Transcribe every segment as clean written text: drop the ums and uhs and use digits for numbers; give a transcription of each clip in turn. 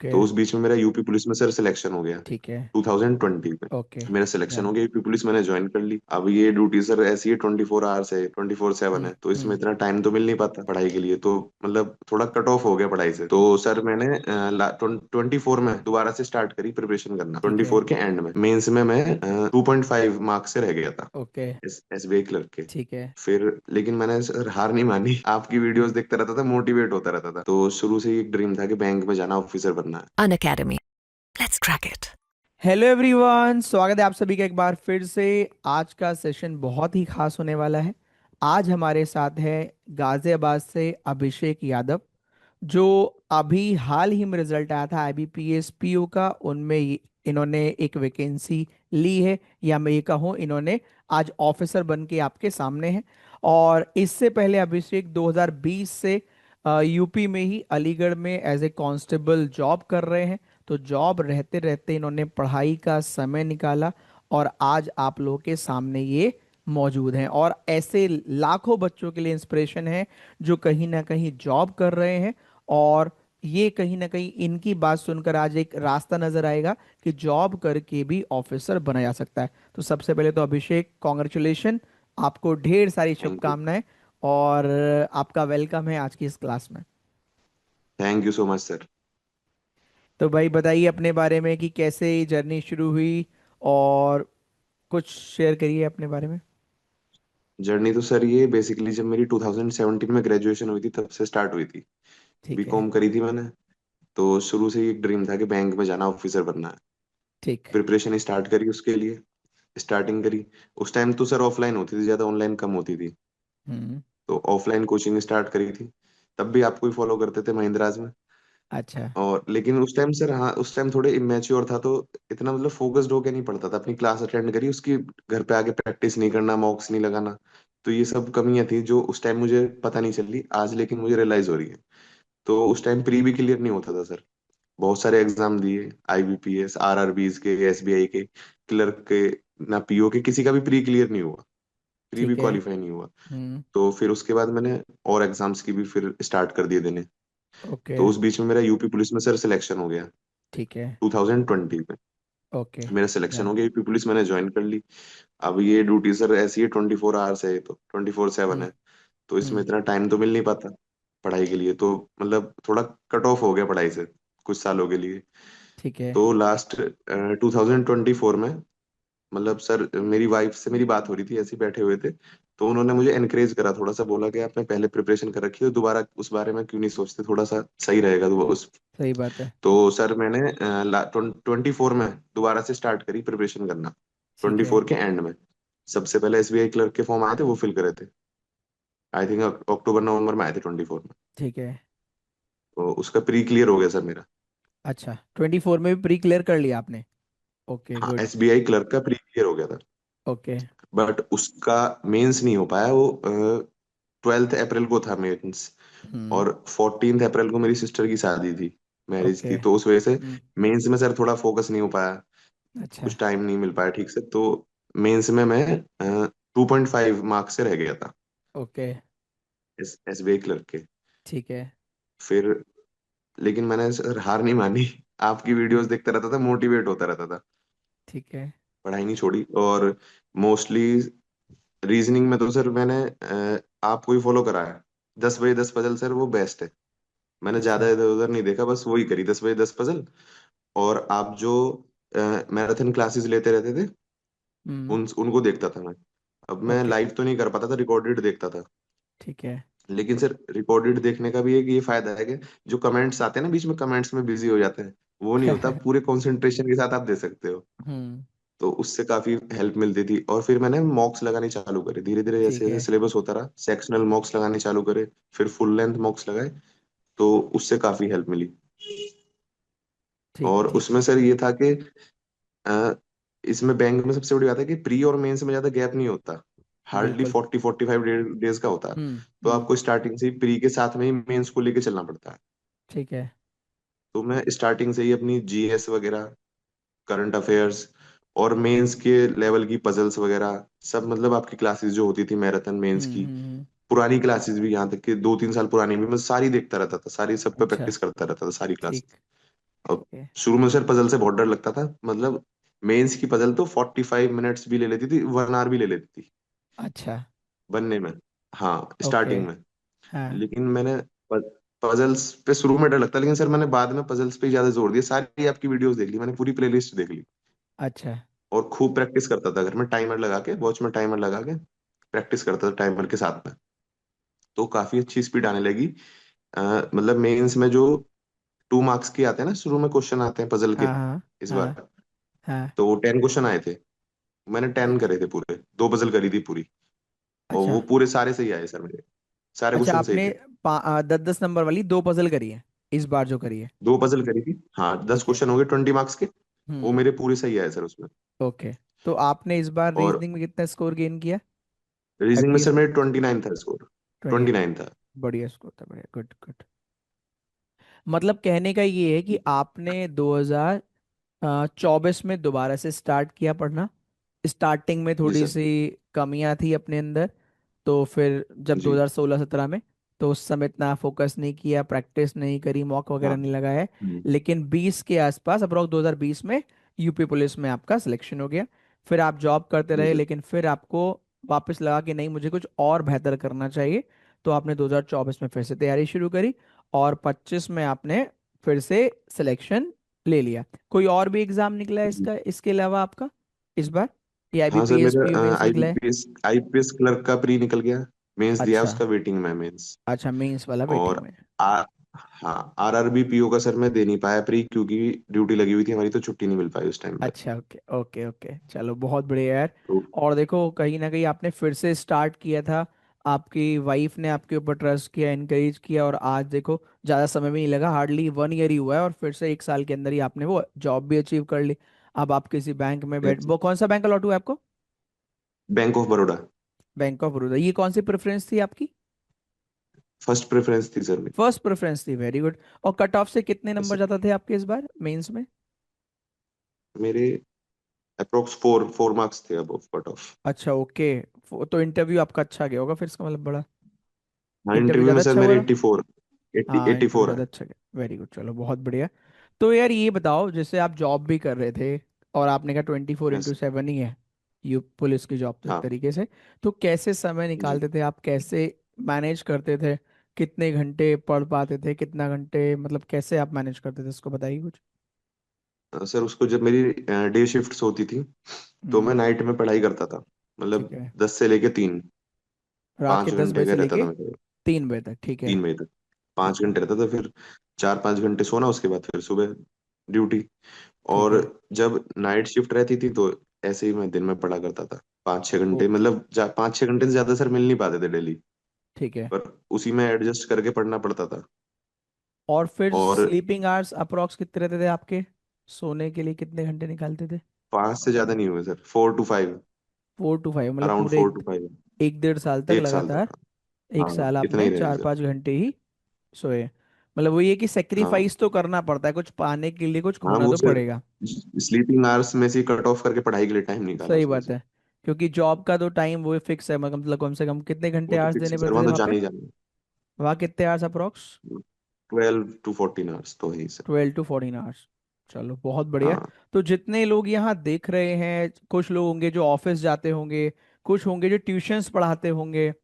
Okay. तो उस बीच में मेरा यूपी पुलिस में सर सिलेक्शन हो गया ठीक है। 2020 में। ओके। मेरा सिलेक्शन डन। हो गया यूपी पुलिस, मैंने ज्वाइन कर ली। अब ये ड्यूटी सर ऐसी है, 24 आवर्स है, 24/7 है, तो इसमें हम्म। इतना टाइम तो मिल नहीं पाता पढ़ाई के लिए, तो मतलब थोड़ा कट ऑफ हो गया पढ़ाई से। तो सर मैंने 24 में दोबारा से स्टार्ट करी प्रिपरेशन करना। ठीक ट्वेंटी है। फोर के एंड में मेंस में मैं 2.5 मार्क्स से रह गया था ओके। एसबीआई क्लर्क के। ठीक है। फिर लेकिन मैंने सर हार नहीं मानी, आपकी वीडियोस हम्म। देखता रहता था, मोटिवेट होता रहता था। तो शुरू से ही एक ड्रीम था कि बैंक में जाना, ऑफिसर बनना है। An academy. Let's crack it. Hello everyone, स्वागत है आप सभी का एक बार फिर से। आज का सेशन बहुत ही खास होने वाला है। आज हमारे साथ है गाजियाबाद से अभिषेक यादव, जो अभी हाल ही में रिजल्ट आया था आईबीपीएस पीओ का, उनमें इन्होंने एक वैकेंसी ली है, या मैं ये कहूँ इन्होंने आज ऑफिसर बन के आपके सामने हैं। और इससे पहले अभिषेक 2020 से यूपी में ही अलीगढ़ में एज ए कांस्टेबल जॉब कर रहे हैं। तो जॉब रहते रहते इन्होंने पढ़ाई का समय निकाला और आज आप लोगों के सामने ये मौजूद हैं, और ऐसे लाखों बच्चों के लिए इंस्पिरेशन है जो कहीं ना कहीं जॉब कर रहे हैं। और ये कहीं ना कहीं इनकी बात सुनकर आज एक रास्ता नजर आएगा कि जॉब करके भी ऑफिसर बना जा सकता है। तो सबसे पहले तो अभिषेक, कॉन्ग्रेचुलेशन, आपको ढेर सारी थैंक यू। शुभकामनाएं। और आपका वेलकम है आज की इस क्लास में। Thank you so much sir. तो भाई बताइए अपने बारे में कि कैसे जर्नी शुरू हुई, और कुछ शेयर करिए अपने बारे में। जर्नी तो सर ये बेसिकली जब मेरी 2017 में ग्रेजुएशन हुई थी तब से स्टार्ट हुई थी। ठीक है। बीकॉम करी थी मैंने। तो शुरू से ही एक ड्रीम था कि बैंक में जाना, ऑफिसर बनना है। ठीक। प्रिपरेशन स्टार्ट करी उसके लिए, स्टार्टिंग करी। उस टाइम तो सर ऑफलाइन होती थी ज्यादा, ऑनलाइन कम होती थी। हम्म। तो ऑफलाइन कोचिंग स्टार्ट करी थी। तब भी आपको ही फॉलो करते थे महिंद्राज में। अच्छा। और लेकिन उस टाइम सर, हाँ उस टाइम थोड़े इमेच्योर था, तो इतना मतलब फोकस्ड होके नहीं पढ़ता था। अपनी क्लास अटेंड करी, उसकी घर पे आके प्रैक्टिस नहीं करना, मॉक्स नहीं लगाना। तो ये सब कमियां थी जो उस टाइम मुझे पता नहीं चली, आज लेकिन मुझे रियलाइज हो रही है। तो उस टाइम प्री भी क्लियर नहीं होता था सर। बहुत सारे एग्जाम दिए, आईबीपीएस, आरआरबीज के, एसबीआई के, क्लर्क के, ना पीओ के, किसी का भी प्री क्लियर नहीं हुआ, प्री भी ठीक है। क्वालिफाई नहीं हुआ। हम्म। तो फिर उसके बाद मैंने और एग्जाम्स की भी फिर स्टार्ट कर दिए देने। ओके। तो उस बीच में मेरा यूपी पुलिस में सर सिलेक्शन हो गया ठीक है। 2020 में। ओके। मेरा सिलेक्शन डन। हो गया यूपी पुलिस, मैंने ज्वाइन कर ली। अब ये ड्यूटी सर ऐसी है, 24 आवर्स है, तो 24/7 हम्म। है, तो इसमें हम्म। इतना टाइम तो मिल नहीं पाता पढ़ाई के लिए। तो मतलब थोड़ा कट ऑफ हो गया पढ़ाई से कुछ सालों के लिए। ठीक है। तो लास्ट 2024 में, मतलब सर मेरी वाइफ से मेरी बात हो रही थी, ऐसे ही बैठे हुए थे। तो उन्होंने मुझे एनकरेज करा, थोड़ा सा बोला कि आपने पहले प्रिपरेशन कर रखी है, तो दोबारा उस बारे में क्यों नहीं सोचते, थोड़ा सा सही रहेगा तो उस। सही बात है। तो सर मैंने 24 में दोबारा से स्टार्ट करी प्रिपरेशन करना। ठीक ट्वेंटी है। फोर के एंड में सबसे पहले एसबीआई क्लर्क के फॉर्म आए थे, वो फिल करे थे। आई थिंक अक्टूबर नवंबर में आए थे 24 में। ठीक है। तो उसका प्री क्लियर हो गया सर मेरा। अच्छा, 24 में भी प्री क्लियर कर लिया आपने? ओके, हाँ, गुड। एसबीआई क्लर्क का प्री क्लियर हो गया था। ओके। बट उसका मेंस नहीं हो पाया, वो 12 अप्रैल को था मेंस। हम्म। और 14 अप्रैल को मेरी सिस्टर की शादी थी, मैरिज ओके। थी, तो उस वजह से हम्म। मेंस में सर थोड़ा फोकस नहीं हो पाया। अच्छा। कुछ टाइम नहीं मिल पाया ठीक से, तो मेंस में मैं 2.5 मार्क्स से रह गया था ओके। एसबीआई क्लर्क के। ठीक है। फिर लेकिन मैंने सर हार नहीं मानी, आपकी वीडियोस हम्म। देखता रहता था, मोटिवेट होता रहता था। ठीक है। पढ़ाई नहीं छोड़ी। और मोस्टली रीजनिंग में तो सर मैंने आपको ही फॉलो करा है। 10 बाई 10 पजल सर वो बेस्ट है। मैंने अच्छा। ज्यादा इधर उधर नहीं देखा, बस वही करी 10 बाई 10 पजल। और आप जो मैराथन क्लासेस लेते रहते थे, हम्म। उनको देखता था मैं। अब मैं ओके। लाइव तो नहीं कर पाता था, रिकॉर्डेड देखता था। ठीक है। लेकिन सर रिकॉर्डेड देखने का भी एक ये फायदा है कि जो कमेंट्स आते हैं ना बीच में, कमेंट्स में बिजी हो जाते हैं, वो नहीं होता, पूरे कंसंट्रेशन के साथ आप दे सकते हो। हम्म। तो उससे काफी हेल्प मिलती थी। और फिर मैंने मॉक्स लगानी चालू करे धीरे धीरे, जैसे ठीक जैसे है। सिलेबस होता रहा, सेक्शनल मॉक्स लगाने चालू करे, फिर फुल लेंथ मॉक्स लगाए। तो उससे काफी हेल्प मिली। ठीक और ठीक। उसमें सर ये था कि अ, इसमें बैंक में सबसे बड़ी बात है कि प्री और मेंस में ज्यादा गैप नहीं होता। हार्डली बिल्कुल। 40-45 डेज का होता है। तो हम्म। आपको स्टार्टिंग से ही प्री के साथ में ही मेंस को लेके चलना पड़ता है। ठीक है। तो मैं स्टार्टिंग से ही अपनी जीएस वगैरह, करंट अफेयर्स, और मेंस के लेवल की पजल्स वगैरह सब, मतलब आपकी क्लासेस जो होती थी मैराथन मेंस की, हम्म। पुरानी क्लासेस भी, यहाँ तक कि 2-3 साल पुरानी भी, मैं सारी देखता रहता था, सारी सब पे अच्छा। प्रैक्टिस करता रहता था, सारी क्लासेस। ठीक। अब ठीक है। शुरू में सर पजल से बहुत डर लगता था, मतलब मेंस की पजल तो 45 मिनट्स भी ले लेती थी, 1 आवर भी ले लेती थी अच्छा। बनने में। हाँ ओके। स्टार्टिंग में। हाँ। लेकिन मैंने पजल्स पे शुरू में डर लगता, लेकिन सर मैंने बाद में पजल्स पे ही ज्यादा जोर दिया, सारी आपकी वीडियोस देख ली मैंने, पूरी प्लेलिस्ट देख ली। अच्छा। और खूब प्रैक्टिस करता था घर में, टाइमर लगा के, वॉच में टाइमर लगा के प्रैक्टिस करता था टाइमर के साथ में। तो काफी अच्छी स्पीड आने लगी। मतलब मेंस में जो 2 मार्क्स के आते हैं ना, शुरू में क्वेश्चन आते हैं पजल के हाँ हाँ इस हाँ बार, हाँ। तो वो 10 क्वेश्चन आए थे। मैंने 10 अच्छा। करे थे पूरे, 2 पजल करी थी पूरी। और अच्छा। वो पूरे सारे सही आए सर मेरे, सारे अच्छा क्वेश्चन सही आपने थे। 10-10 नंबर वाली 2 पजल करी है इस बार जो करी है? 2 पजल करी थी, हाँ, दस ठीक है। क्वेश्चन हो गए 20 मार्क्स के। वो हम्म। मेरे पूरे सही आए सर उसमें। ओके। तो आपने इस बार और रीजनिंग में कितना स्कोर गेन किया? रीजनिंग में सर एटलीस्ट मेरे 29 था स्कोर। 28। 29 था। बढ़िया स्कोर था, बढ़िया, गुड गुड। मतलब कहने का ये है कि आपने 2024 में दोबारा से स्टार्ट किया पढ़ना। स्टार्टिंग में जी थोड़ी सर। सी कमियां थी अपने अंदर, तो फिर जब जी। 2016-17 में, तो उस समय इतना फोकस नहीं किया, प्रैक्टिस नहीं करी, मॉक हाँ। वगैरह नहीं लगाया। हम्म, लेकिन 20 के आसपास, अप्रोक्स 2020 में यूपी पुलिस में आपका सिलेक्शन हो गया। फिर आप जॉब करते जी रहे, सर। लेकिन फिर आपको वापस लगा कि नहीं, मुझे कुछ और बेहतर करना चाहिए। तो आपने 2024 में फिर से तैयारी शुरू करी, और 25 में आपने फिर से सिलेक्शन ले लिया। कोई और भी एग्जाम निकला है जी। इसका, इसके अलावा आपका इस बार? ये हाँ सर आईबीपीएस मेरा पीओ मेंस निकला है? आईपीएस क्लर्क का प्री निकल गया। मेंस दिया अच्छा। उसका, वेटिंग में मेंस। अच्छा, मेंस वाला वेटिंग और में। आ हाँ, आरआरबी पीओ का सर मैं दे नहीं पाया प्री, क्योंकि ड्यूटी लगी हुई थी हमारी, तो छुट्टी नहीं मिल पाई उस टाइम पे। अच्छा, ओके ओके ओके, चलो बहुत बढ़िया यार। तो और देखो, कहीं ना कहीं आपने फिर से स्टार्ट किया था, आपकी वाइफ ने आपके ऊपर ट्रस्ट किया, इनकरेज किया, और आज देखो, ज़्यादा समय भी नहीं लगा, हार्डली 1 ईयर ही हुआ है, और फिर से 1 साल के अंदर ही आपने वो जॉब भी अचीव कर ली। अब आप किसी बैंक में बैठ, वो कौन सा बैंक अलॉट हुआ है आपको? Bank of Baroda. Bank of Baroda. ये कौन सी प्रेफरेंस थी आपकी? फर्स्ट प्रेफरेंस थी सर मेरी। फर्स्ट प्रेफरेंस थी, वेरी गुड। और कट ऑफ से कितने Yes, नंबर sir। जाता थे आपके इस बार मेंस में? मेरे अप्रोक्स 4 मार्क्स थे अब कट ऑफ। अच्छा, ओके। तो इंटरव्यू आपका अच्छा गया होगा फिर, इसका मतलब बड़ा हाँ इंटरव्यू इंटरव्यू में ज़्यादा सर अच्छा हुआ मेरे था? 84, हाँ, एट्टी इंटरव्यू फोर ज़्यादा है। अच्छा गया, वेरी गुड, चलो बहुत बढ़िया। तो यार ये बताओ, जैसे आप जॉब भी कर रहे थे, और आपने कहा 24/7 ही है यू पुलिस की जॉब, तो एक हाँ तरीके से, तो कैसे समय जी। निकालते थे आप, कैसे मैनेज करते थे? कितने घंटे पढ़ पाते थे, कितना घंटे, मतलब कैसे आप मैनेज करते थे, इसको बताइए कुछ। सर उसको जब मेरी डे शिफ्ट्स होती थी, तो हम्म। मैं नाइट में पढ़ाई करता था, ठीक मतलब है। 10 से लेके 3, रात के पाँच 10 बजे घंटे का से रहता था लेके मेरे। 3 बजे तक, ठीक है। 3 बजे तक पाँच ठीक है। घंटे रहता था, फिर 4-5 घंटे सोना, उसके बाद फिर सुबह ड्यूटी। ठीक और है। जब नाइट शिफ्ट रहती थी तो ऐसे ही मैं दिन में पढ़ा करता था 5-6 घंटे, ओके। मतलब 5-6 घंटे से ज्यादा सर मिल नहीं पाते थे डेली, ठीक है। पर उसी में एडजस्ट करके पढ़ना पड़ता था। और फिर और स्लीपिंग आवर्स अप्रोक्स कितने रहते थे आपके? सोने के लिए कितने घंटे निकालते थे? 5 से ज्यादा नहीं हुए सर, 4 to 5, 4 to 5, मतलब अराउंड पूरे 4 to 5। 1-1.5 साल तक एक साल लगातार? तक। एक हाँ साल इतना आपने ही रहे चार सर। पाँच घंटे ही सोए? मतलब वो ये कि हाँ। सेक्रीफाइस तो करना पड़ता है, कुछ पाने के लिए कुछ हाँ खोना वो तो सर, पड़ेगा। स्लीपिंग आवर्स में से कट ऑफ करके पढ़ाई के लिए टाइम निकाला सही उसमें बात से। है। क्योंकि जॉब का तो टाइम वो फिक्स है, मतलब कम से कम कितने घंटे वो तो आवर्स फिक्स देने है सर, पड़ते वहाँ थे तो वहाँ जाने पे? ही जाने। वहाँ कितने आवर्स अप्रोक्स? 12 to 14 आवर्स तो है ही सर। 12 to 14 hours. चलो बहुत बढ़िया। हाँ तो जितने लोग यहाँ देख रहे हैं, कुछ लोग होंगे जो ऑफिस जाते होंगे, कुछ होंगे जो ट्यूशंस पढ़ाते होंगे,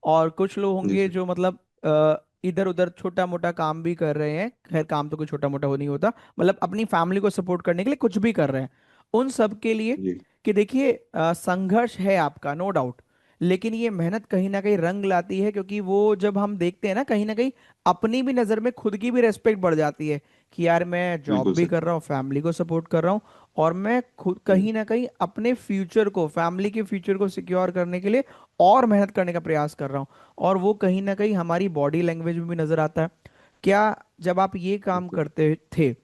और कुछ लोग जी होंगे सर। जो मतलब इधर उधर छोटा मोटा काम भी कर रहे हैं, खैर काम तो कोई छोटा मोटा हो नहीं होता, मतलब अपनी फैमिली को सपोर्ट करने के लिए कुछ भी कर रहे हैं, उन सब के लिए, जी कि देखिए, संघर्ष है आपका, नो डाउट, लेकिन ये मेहनत कहीं ना कहीं रंग लाती है, क्योंकि वो जब हम देखते हैं ना कहीं अपनी भी नज़र में खुद की भी रेस्पेक्ट बढ़ जाती है, कि यार मैं जॉब बिल्कुल भी सर। कर रहा हूँ, फैमिली को सपोर्ट कर रहा हूँ, और मैं खुद हम्म, कहीं ना कहीं अपने फ्यूचर को, फैमिली के फ्यूचर को सिक्योर करने के लिए और मेहनत करने का प्रयास कर रहा हूँ। और वो कहीं ना कहीं हमारी बॉडी लैंग्वेज में भी नजर आता है। क्या, जब आप ये काम करते थे,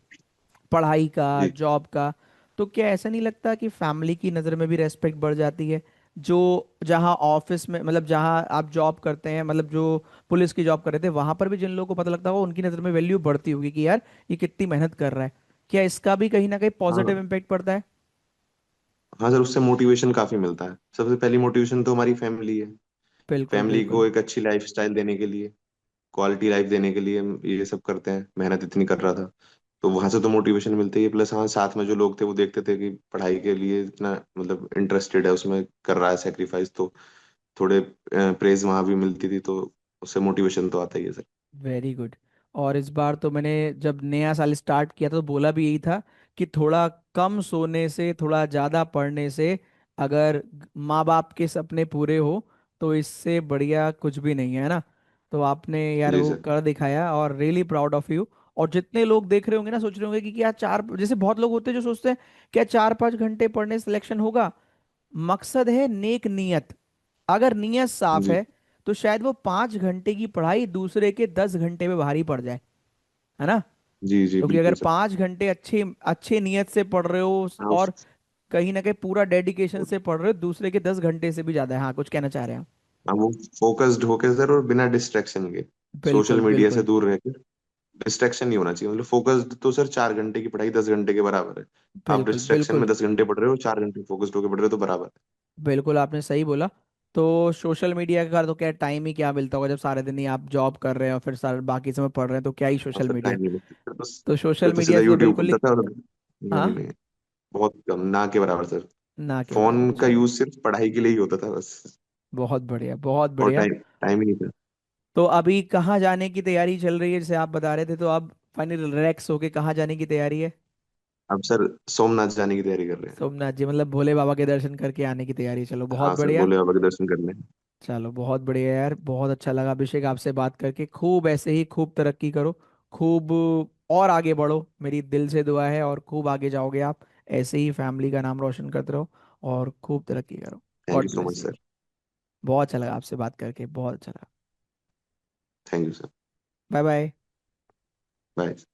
पढ़ाई का, जी। जॉब का, तो क्या ऐसा नहीं लगता कि फैमिली की नज़र में भी रेस्पेक्ट बढ़ जाती है? जो, जहाँ ऑफिस में, मतलब जहाँ आप जॉब करते हैं, मतलब जो पुलिस की जॉब कर रहे थे, वहां पर भी जिन लोगों को पता लगता होगा, उनकी नज़र में वैल्यू बढ़ती होगी कि यार ये कितनी मेहनत कर रहा है। क्या इसका भी कहीं ना कहीं पॉजिटिव हाँ। इम्पेक्ट पड़ता है? हाँ सर, उससे मोटिवेशन काफी मिलता है, सबसे पहली मोटिवेशन तो हमारी फैमिली है। बिल्कुल फैमिली बिल्कुल। को एक अच्छी लाइफस्टाइल देने के लिए, क्वालिटी लाइफ देने के लिए हम ये सब करते हैं, मेहनत इतनी कर रहा था, तो वहां से तो मोटिवेशन मिलती है, प्लस हाँ साथ में जो लोग थे वो देखते थे कि पढ़ाई के लिए इतना मतलब इंटरेस्टेड है, उसमें कर रहा है सेक्रीफाइस, तो थोड़े प्रेज वहां भी मिलती थी, तो उससे मोटिवेशन तो आता ही है सर। Very good. और इस बार तो मैंने जब नया साल स्टार्ट किया था तो बोला भी यही था कि थोड़ा कम सोने से, थोड़ा ज़्यादा पढ़ने से, अगर माँ बाप के सपने पूरे हो तो इससे बढ़िया कुछ भी नहीं है ना। तो आपने यार जी वो सर। कर दिखाया, और रियली प्राउड ऑफ यू। और जितने लोग देख रहे होंगे ना, सोच रहे होंगे कि क्या चार, जैसे बहुत लोग होते हैं जो सोचते हैं क्या 4-5 घंटे पढ़ने से सिलेक्शन होगा। मकसद है नेक नीयत। अगर नीयत साफ जी है तो शायद वो 5 घंटे की पढ़ाई दूसरे के 10 घंटे में भारी पड़ जाए, है ना। जी जी क्योंकि अगर बिल्कुल सर। 5 घंटे अच्छे अच्छे नीयत से पढ़ रहे हो हाँ और कहीं ना कहीं पूरा डेडिकेशन से पढ़ रहे हो, दूसरे के 10 घंटे से भी ज्यादा है। हाँ, कुछ कहना चाह रहे हैं आप? हाँ, वो फोकस्ड होके सर, और बिना डिस्ट्रैक्शन के, सोशल बिल्कुल मीडिया से बिल्कुल। दूर रह के। डिस्ट्रैक्शन नहीं होना चाहिए, मतलब फोकस्ड तो सर 4 घंटे की पढ़ाई 10 घंटे के बराबर है। आप बिल्कुल डिस्ट्रैक्शन में बिल्कुल 10 घंटे पढ़ रहे हो, 4 घंटे फोकस्ड होके पढ़ रहे हो, तो बराबर है। बिल्कुल, आपने सही बोला। तो सोशल मीडिया का तो क्या टाइम ही क्या मिलता होगा, जब सारे दिन ही आप जॉब कर रहे हैं और फिर सारे बाकी समय पढ़ रहे हैं, तो क्या ही हाँ सोशल सर, मीडिया। टाइम नहीं लगता सर, बस तो फिर सोशल तो मीडिया सीधा से तो यूट्यूब बिल्कुल ही। खुलता था, और नहीं हाँ, नहीं, बहुत कम, ना के बराबर सर। ना के बराबर, फोन का चलो। यूज सिर्फ पढ़ाई के लिए ही होता था बस। बहुत बढ़िया, बहुत और बढ़िया। टाइम टाइम ही नहीं था। तो अभी कहाँ जाने की तैयारी चल रही है, जैसे आप बता रहे थे, तो अब फाइनली रिलैक्स होके कहाँ जाने की तैयारी है? अब सर सोमनाथ जाने की तैयारी कर रहे हैं। सोमनाथ जी, मतलब भोले बाबा के दर्शन करके आने की तैयारी। चलो बहुत हाँ सर, बढ़िया। भोले बाबा के दर्शन करने। चलो बहुत बढ़िया यार, बहुत अच्छा लगा अभिषेक आपसे बात करके। खूब ऐसे ही खूब तरक्की करो, खूब और आगे बढ़ो, मेरी दिल से दुआ है। और खूब आगे जाओगे आप, ऐसे ही फैमिली का नाम रोशन करते रहो और खूब तरक्की करो। Thank you God so bless much you. Sir. बहुत अच्छा लगा आपसे बात करके, बहुत अच्छा लगा। Thank you sir. Bye bye. Bye.